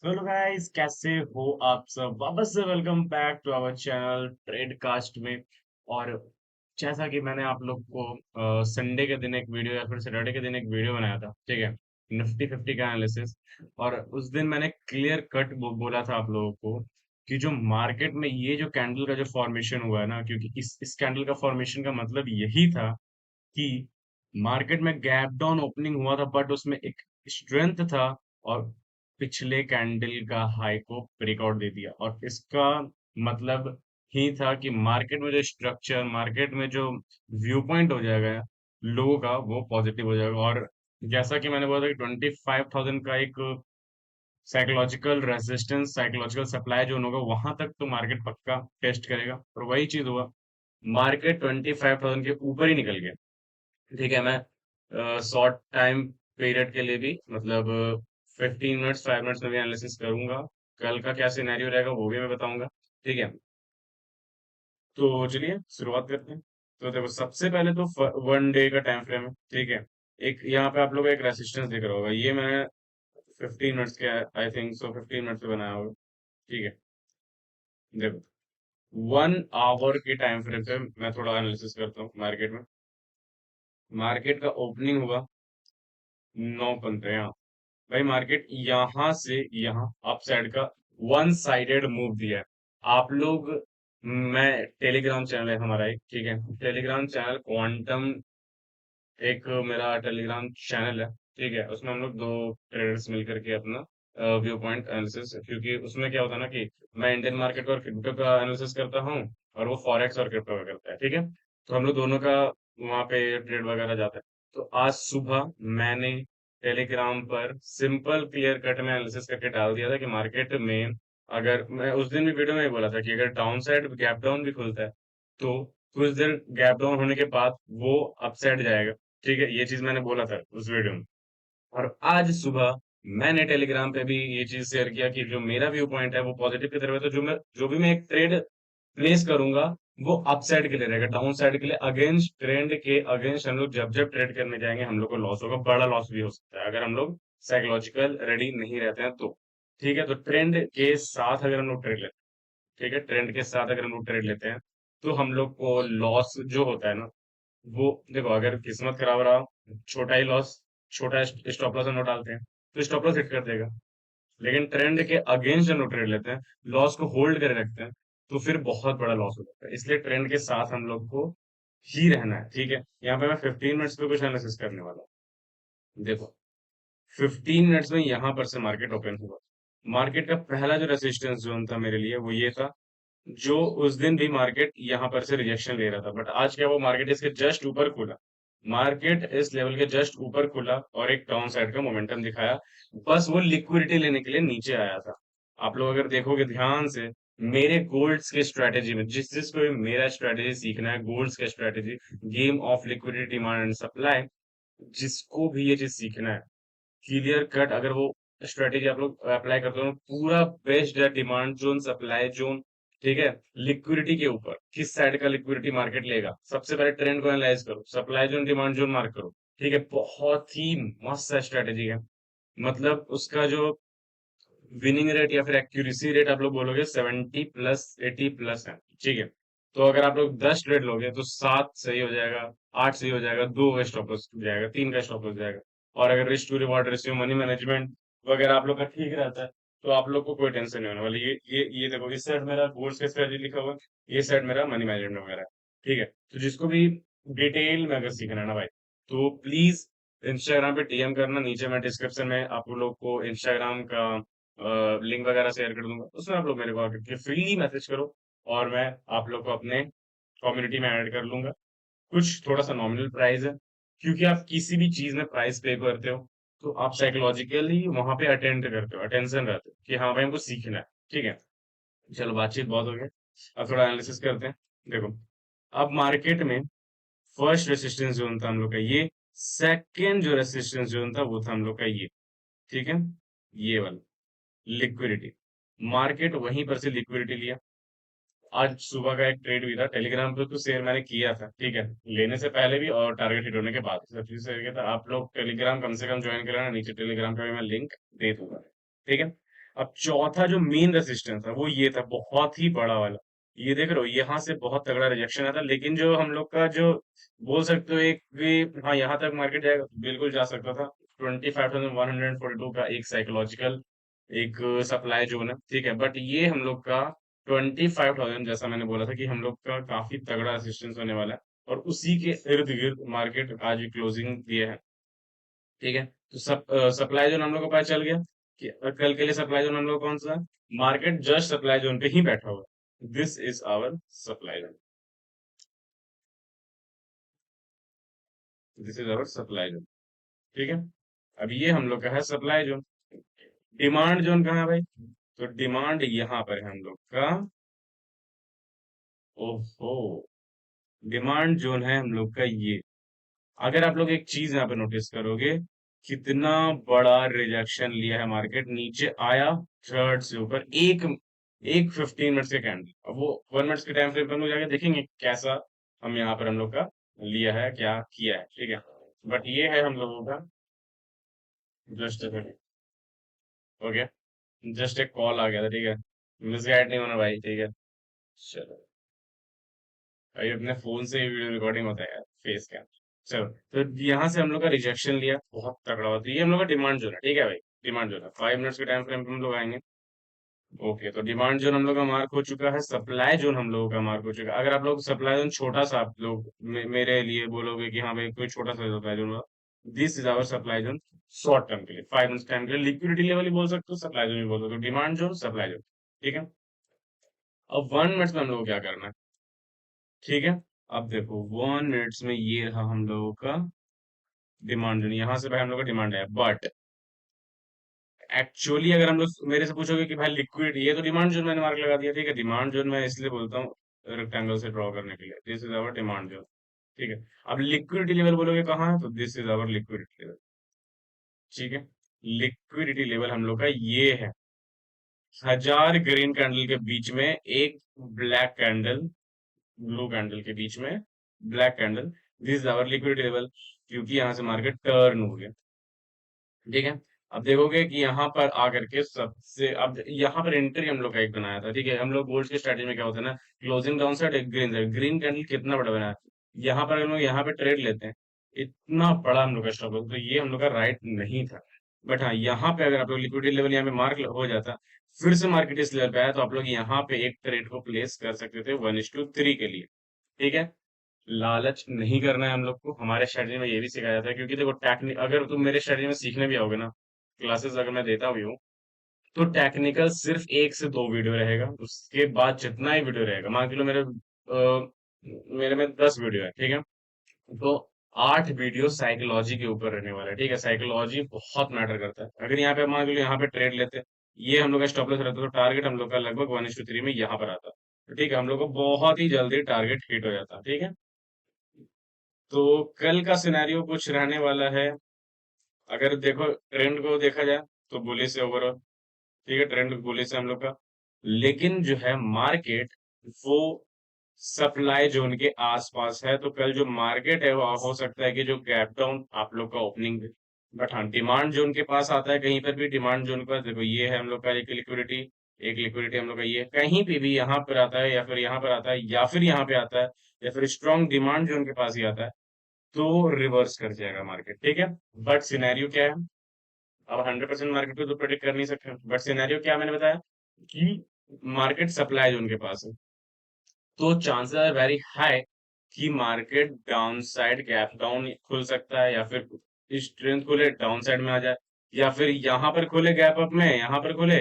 Hello guys, कैसे हो आप सब। वापस से welcome back to our channel Tradecast में। और जैसा कि मैंने आप लोग को संडे के दिन एक वीडियो या फिर सैटरडे के दिन एक वीडियो बनाया था, ठीक है, निफ्टी फिफ्टी का एनालिसिस। और उस दिन मैंने क्लियर कट बोला था आप लोगों को कि जो मार्केट में ये जो कैंडल का जो फॉर्मेशन हुआ है ना, क्योंकि इस कैंडल का फॉर्मेशन का मतलब यही था कि मार्केट में गैप डाउन ओपनिंग हुआ था, बट उसमें एक स्ट्रेंथ था और पिछले कैंडल का हाई को ब्रेकआउट दे दिया। और इसका मतलब ही था कि मार्केट में जो स्ट्रक्चर, मार्केट में जो व्यू पॉइंट हो जाएगा लोगों का, वो पॉजिटिव हो जाएगा। और जैसा कि मैंने बोला था कि 25,000 का एक psychological resistance, psychological supply zone होगा, वहां तक तो मार्केट पक्का टेस्ट करेगा। और वही चीज हुआ, मार्केट 25,000 के ऊपर ही निकल गया। ठीक है, मैं शॉर्ट टाइम पीरियड के लिए भी मतलब 15 मिनट्स 5 मिनट्स में भी एनालिसिस करूंगा। कल का क्या सिनेरियो रहेगा वो भी मैं बताऊंगा। ठीक है, तो चलिए शुरुआत करते हैं। तो देखो, सबसे पहले तो 1 डे का टाइम फ्रेम है। ठीक है, एक यहाँ पे आप लोग एक रेसिस्टेंस दिख रहा होगा, ये मैंने 15 मिनट्स के, आई थिंक सो 15 मिनट्स पे बनाया होगा। ठीक है, देखो 1 आवर के टाइम फ्रेम पे मैं थोड़ा एनालिसिस करता हूँ मार्केट में। मार्केट का ओपनिंग हुआ 9 15 यहाँ। भाई मार्केट यहाँ से यहाँ अप साइड का वन साइडेड मूव दिया है। आप लोग, मैं टेलीग्राम चैनल है हमारा एक, ठीक है, टेलीग्राम चैनल क्वांटम, एक मेरा टेलीग्राम चैनल है। ठीक है, उसमें हम लोग दो ट्रेडर्स मिलकर के अपना व्यू पॉइंट एनालिसिस, क्योंकि उसमें क्या होता है ना कि मैं इंडियन मार्केट और क्रिप्टो का एनालिसिस करता हूँ और वो फॉरेक्स और क्रिप्टो का करता है। ठीक है, तो हम लोग दोनों का वहाँ पे ट्रेड वगैरह जाता है। तो आज सुबह मैंने टेलीग्राम पर सिंपल क्लियर कट में एनालिसिस करके डाल दिया था कि मार्केट में, अगर मैं उस दिन भी वीडियो में ही बोला था कि अगर डाउन साइड गैप डाउन भी खुलता है तो कुछ देर गैप डाउन होने के बाद वो अपसाइड जाएगा। ठीक है, ये चीज मैंने बोला था उस वीडियो में। और आज सुबह मैंने टेलीग्राम पे भी ये चीज शेयर किया कि जो मेरा व्यू पॉइंट है वो पॉजिटिव की तरफ है। तो जो भी मैं एक ट्रेड प्लेस करूंगा वो अपसाइड के लिए रहेगा, डाउन साइड के लिए अगेंस्ट ट्रेंड के अगेंस्ट हम लोग जब जब ट्रेड करने जाएंगे हम लोग को लॉस होगा, बड़ा लॉस भी हो सकता है अगर हम लोग साइकोलॉजिकल रेडी नहीं रहते हैं तो। ठीक है, तो ट्रेंड के साथ अगर हम लोग ट्रेड लेते हैं, ठीक है, ट्रेंड के साथ अगर हम लोग ट्रेड लेते हैं तो हम लोग को लॉस जो होता है ना, वो देखो, अगर किस्मत खराब रहा, छोटा ही लॉस, छोटा स्टॉप लॉस हम लोग डालते हैं तो स्टॉप लॉस हिट कर देगा। लेकिन ट्रेंड के अगेंस्ट हम लोग ट्रेड लेते हैं, लॉस को होल्ड करे रखते हैं, तो फिर बहुत बड़ा लॉस हो जाता है। इसलिए ट्रेंड के साथ हम लोग को ही रहना है। ठीक है, यहाँ पे मैं 15 मिनट्स पे कुछ एनालिसिस करने वाला हूँ। देखो, 15 मिनट्स में यहाँ पर से मार्केट ओपन हुआ। मार्केट का पहला जो रेसिस्टेंस जोन था मेरे लिए वो ये था, जो उस दिन भी मार्केट यहाँ पर से रिजेक्शन ले रहा था, बट आज क्या, वो मार्केट इसके जस्ट ऊपर खुला। मार्केट इस लेवल के जस्ट ऊपर खुला और एक डाउन साइड का मोमेंटम दिखाया। बस वो लिक्विडिटी लेने के लिए नीचे आया था। आप लोग अगर देखोगे ध्यान से, मेरे गोल्ड्स के स्ट्रेटेजी में, जिस जिसको भी मेरा स्ट्रेटेजी सीखना है, गोल्ड्स का strategy, game of liquidity demand and supply, जिसको भी ये चीज सीखना है क्लियर कट, अगर वो स्ट्रेटेजी आप लोग अप्लाई करते हो, पूरा बेस्ड है डिमांड जोन, सप्लाई जोन। ठीक है, लिक्विडिटी के ऊपर किस साइड का लिक्विडिटी मार्केट लेगा, सबसे पहले ट्रेंड को एनालाइज करो, supply zone demand zone mark करो। ठीक है, बहुत ही मस्त स्ट्रेटेजी है। मतलब उसका जो विनिंग रेट या फिर एक्यूरेसी रेट आप लोग बोलोगे 70 प्लस 80 प्लस है। ठीक है, तो अगर आप लोग 10 ट्रेड लोगे तो 7 सही हो जाएगा, 8 सही हो जाएगा, 2 का स्टॉप लॉस जाएगा, 3 का स्टॉप लॉस जाएगा। और अगर risk to reward ratio, money management वगैरह आप लोग का ठीक रहता है तो आप लोग को कोई टेंशन नहीं होने वाली। ये देखो, इस साइड मेरा गोल्स का स्ट्रेटेजी लिखा हुआ है, ये साइड मेरा मनी मैनेजमेंट वगैरह है। ठीक है, तो जिसको भी डिटेल में अगर सीखना है ना भाई, तो प्लीज इंस्टाग्राम पे डीएम करना, नीचे मैं डिस्क्रिप्शन में आप लोग को इंस्टाग्राम का लिंक वगैरह शेयर कर दूंगा, उसमें आप लोग मेरे को आके फ्रीली मैसेज करो और मैं आप लोग को अपने कम्युनिटी में ऐड कर लूंगा। कुछ थोड़ा सा नॉमिनल प्राइस है, क्योंकि आप किसी भी चीज में प्राइस पे करते हो तो आप साइकोलॉजिकली वहां पे अटेंड करते हो, अटेंशन रहते हो कि हाँ भाई हमको सीखना है। ठीक है, चलो बातचीत बहुत हो गया, अब थोड़ा एनालिसिस करते हैं। देखो, अब मार्केट में फर्स्ट रेसिस्टेंस जोन था हम लोग का ये, सेकेंड जो रेसिस्टेंस जोन था वो था हम लोग का ये। ठीक है, ये वाला लिक्विडिटी, मार्केट वहीं पर से लिक्विडिटी लिया। आज सुबह का एक ट्रेड भी था, टेलीग्राम पे तो शेयर मैंने किया था। ठीक है, लेने से पहले भी और टारगेट हिट होने के बाद सब चीज शेयर किया था। आप लोग टेलीग्राम कम से कम ज्वाइन कर लेना, नीचे टेलीग्राम का भी मैं लिंक दे दूंगा। ठीक है, अब चौथा जो मेन रेसिस्टेंस था वो ये था, बहुत ही बड़ा वाला। ये देख रहे हो, यहाँ से बहुत तगड़ा रिजेक्शन आता, लेकिन जो हम लोग का जो बोल सकते हो एक कि हाँ यहाँ तक मार्केट जाएगा, बिल्कुल जा सकता था। 25,142 का एक साइकोलॉजिकल एक सप्लाई जोन है, ठीक है। बट ये हम लोग का 25,000, जैसा मैंने बोला था कि हम लोग का काफी तगड़ा रेसिस्टेंस होने वाला है, और उसी के इर्द गिर्द मार्केट आज भी क्लोजिंग दिया है, ठीक है। तो सप्लाई जोन हम लोग को पता चल गया कि कल के लिए सप्लाई जोन हम लोग कौन सा है। मार्केट जस्ट सप्लाई जोन पे ही बैठा हुआ है, this is our supply zone, this is our supply zone, ठीक है। अब ये हम लोग का है सप्लाई जोन। डिमांड जोन कहाँ है भाई? तो डिमांड यहाँ पर है हम लोग का। ओहो, डिमांड जोन है हम लोग का ये। अगर आप लोग एक चीज यहाँ पे नोटिस करोगे, कितना बड़ा रिजेक्शन लिया है मार्केट, नीचे आया थर्ड से ऊपर, एक एक 15 मिनट्स के कैंडल। अब वो 1 मिनट्स के टाइम फ्रेम पर हम लोग जाके देखेंगे कैसा हम यहाँ पर हम लोग का लिया है, क्या किया है, ठीक है। बट ये है हम लोगों का जस्ट, ओके, जस्ट एक कॉल आ गया था, ठीक है। मिसगाइड नहीं होना भाई, ठीक है। चलो, अभी अपने फोन से वीडियो रिकॉर्डिंग होता है यार, फेस कैम। चलो, तो यहाँ से हम लोग का रिजेक्शन लिया, बहुत तगड़ा होता है, ये हम लोग का डिमांड जोन है, ठीक है भाई। डिमांड जोन है, 5 मिनट्स के टाइम फ्रेम पे हम लोग आएंगे। ओके, तो डिमांड जोन हम लोग का मार्क हो चुका है, सप्लाई जोन हम लोगों का मार्क हो चुका है। अगर आप लोग सप्लाई जोन छोटा सा, आप लोग मेरे लिए बोलोगे कि हाँ भाई कोई छोटा सा सप्लाई जोन हुआ, this is our supply zone. Short term के लिए, 5 मिनट्स टाइम के लिए, लिक्विडिटी लेवल ही बोल सकते हो, सप्लाई जोन भी बोल सकते हो, डिमांड जोन, सप्लाई जोन, ठीक है। अब 1 मिनट्स में हम लोग को क्या करना है, ठीक है। अब देखो 1 मिनट्स में ये रहा हम लोगों का डिमांड जोन, यहाँ से भाई हम लोग का डिमांड है, बट एक्चुअली अगर हम लोग मेरे से पूछोगे कि भाई लिक्विड, ये तो डिमांड जोन मैंने मार्क लगा दिया, ठीक है। डिमांड जोन मैं इसलिए बोलता हूँ रेक्टेंगल से ड्रॉ करने के लिए, this is our demand zone, ठीक है। अब लिक्विडिटी लेवल बोलोगे कहाँ है, तो this is our liquidity level, ठीक है। लिक्विडिटी लेवल हम लोग का ये है, 1000 ग्रीन कैंडल के बीच में एक ब्लैक कैंडल, ब्लू कैंडल के बीच में black candle, this is our liquidity level, क्योंकि यहाँ से मार्केट टर्न हो गया, ठीक है। अब देखोगे कि यहाँ पर आकर के सबसे, अब यहाँ पर एंट्री हम लोग का एक बनाया था, ठीक है। हम लोग गोल्ड की स्ट्रेटेजी में क्या होता है ना, क्लोजिंग डाउन साइड एक ग्रीन साइड, ग्रीन कैंडल कितना बड़ा बनाया है, यहाँ पर हम लोग यहाँ पे ट्रेड लेते हैं, इतना बड़ा हम लोग का स्टॉप, तो ये हम लोग का राइट नहीं था। बट हाँ, यहाँ पे अगर आप लोग लिक्विडिटी लेवल यहाँ पे मार्क हो जाता, फिर से मार्केट इस लेवल पे आया, तो आप लोग यहाँ पे एक ट्रेड को प्लेस कर सकते थे 1:3 के लिए, ठीक है। लालच नहीं करना है हम लोग को, हमारे स्ट्रेटजी में ये भी सिखाया जाता है, क्योंकि देखो टेक्निक, अगर तुम मेरे स्ट्रेटजी में सीखने भी आओगे ना, क्लासेस अगर मैं देता भी हूँ, तो टेक्निकल सिर्फ 1 से 2 वीडियो रहेगा, उसके बाद जितना ही वीडियो रहेगा, मान के लो मेरे में 10 वीडियो है, ठीक है। तो 8 वीडियो साइकोलॉजी के ऊपर रहने वाला है, ठीक है। साइकोलॉजी बहुत मैटर करता है। अगर यहाँ पे मान लो यहाँ पे ट्रेड लेते, ये हम लोग का स्टॉप लॉस रहता, तो टारगेट हम लोग का लगभग 1:3 में यहाँ पर आता, तो ठीक है, हम लोग को बहुत ही जल्दी टारगेट हिट हो जाता, ठीक है। तो कल का सिनेरियो कुछ रहने वाला है, अगर देखो ट्रेंड को देखा जाए तो बुलिश है ओवरऑल, ठीक है, ट्रेंड बुलिश है हम लोग का, लेकिन जो है मार्केट वो सप्लाई जोन के आसपास है, तो कल जो मार्केट है वो हो सकता है कि जो गैप डाउन आप लोग का ओपनिंग, बट हाँ डिमांड जोन के पास आता है, कहीं पर भी डिमांड जोन के पास देखो, ये है हम लोग का एक लिक्विडिटी, एक लिक्विडिटी हम लोग का ये कहीं पे भी यहाँ पर आता है, या फिर यहाँ पर आता है, या फिर यहाँ पे आता है, या फिर स्ट्रॉन्ग डिमांड जोन के पास ही आता है, तो रिवर्स कर जाएगा मार्केट, ठीक है। बट सिनेरियो क्या है, अब 100% मार्केट को तो प्रेडिक्ट कर नहीं सकते, बट सिनेरियो क्या मैंने बताया कि मार्केट सप्लाई जोन के पास है, तो चांसेस आर वेरी हाई कि market down side gap down खुल सकता है, या फिर स्ट्रेंथ खुले डाउन साइड में आ जाए, या फिर यहाँ पर खुले गैप अप में, यहाँ पर खुले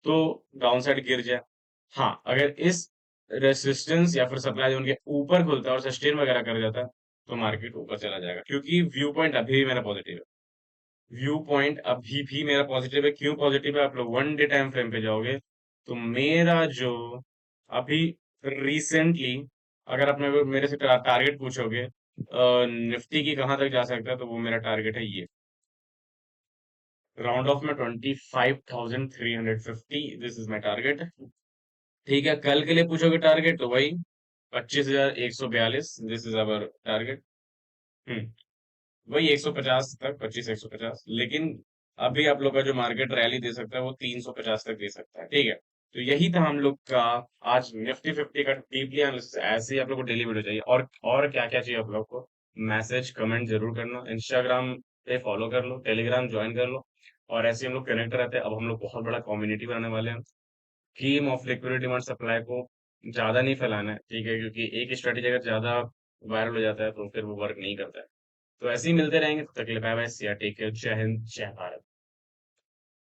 तो डाउन साइड गिर जाए। हाँ, अगर इस रेसिस्टेंस या फिर सप्लाई जोन के ऊपर खुलता है और सस्टेन वगैरह कर जाता है, तो मार्केट ऊपर चला जाएगा, क्योंकि व्यू पॉइंट अभी भी मेरा पॉजिटिव है। व्यू पॉइंट अभी भी मेरा पॉजिटिव है, क्यों पॉजिटिव है, आप लोग 1 डे टाइम फ्रेम पे जाओगे, तो मेरा जो अभी रिसेंटली, अगर आप मेरे से टारगेट पूछोगे निफ्टी की कहाँ तक जा सकता है, तो वो मेरा टारगेट है ये, राउंड ऑफ में 25,350, दिस इज माई टारगेट, ठीक है। कल के लिए पूछोगे टारगेट, तो वही 25,142, दिस इज अवर टारगेट। हम्म, वही 150 तक, 25,150, लेकिन अभी आप लोग का जो मार्केट रैली दे सकता है वो 350 तक दे सकता है, ठीक है। तो यही था हम लोग का आज निफ्टी फिफ्टी का डीपली एनालिसिस। ऐसे ही आप लोग को डेली वीडियो चाहिए, और क्या क्या चाहिए आप लोग को, मैसेज कमेंट जरूर करना, इंस्टाग्राम पे फॉलो कर लो, टेलीग्राम ज्वाइन कर लो, और ऐसे ही हम लोग कनेक्ट रहते हैं। अब हम लोग बहुत बड़ा कम्युनिटी बनाने वाले हैं। Game of liquidity demand supply को ज्यादा नहीं फैलाना है, ठीक है, क्योंकि एक स्ट्रेटेजी अगर ज्यादा वायरल हो जाता है तो फिर वो वर्क नहीं करता है। तो ऐसे ही मिलते रहेंगे, तब तक के लिए बाय बाय, टेक केयर, जय हिंद, जय भारत।